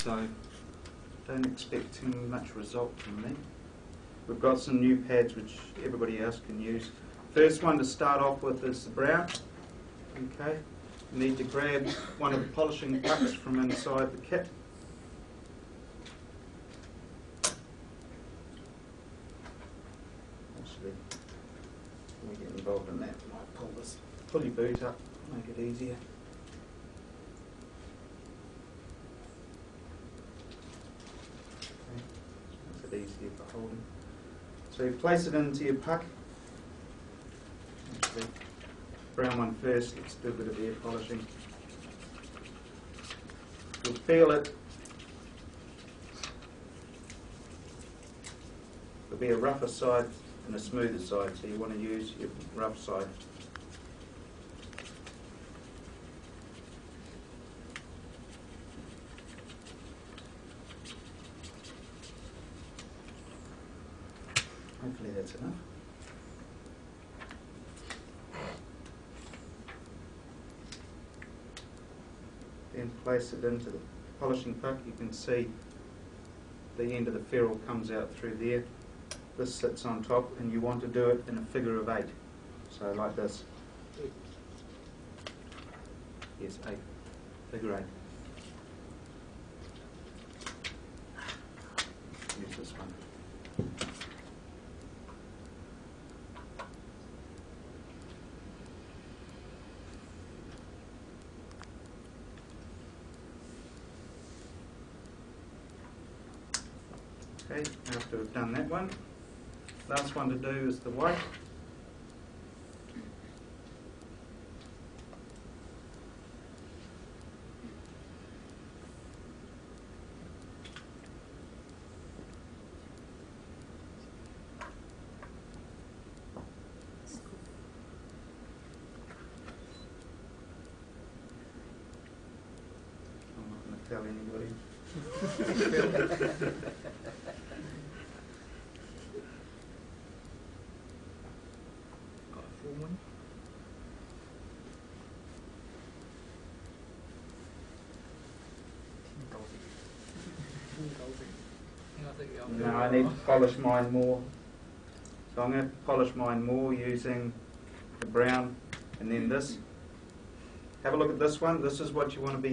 so don't expect too much result from me. We've got some new pads which everybody else can use. First one to start off with is the brown. Okay, you need to grab one of the polishing pucks from inside the kit. Actually, when we get involved in that, I might pull your boot up, make it easier. Okay, makes it easier for holding. So you place it into your puck. Actually, brown one first, let's do a bit of air polishing. You'll feel it. There'll be a rougher side and a smoother side, so you want to use your rough side. Hopefully that's enough. Then place it into the polishing puck. You can see the end of the ferrule comes out through there. This sits on top, and you want to do it in a figure of 8. So like this. Yes, 8. Figure 8. Use this one. Okay, after we've done that one, last one to do is the white. I'm not going to tell anybody. No, I need to polish mine more. So I'm going to polish mine more using the brown and then this. Have a look at this one. This is what you want to be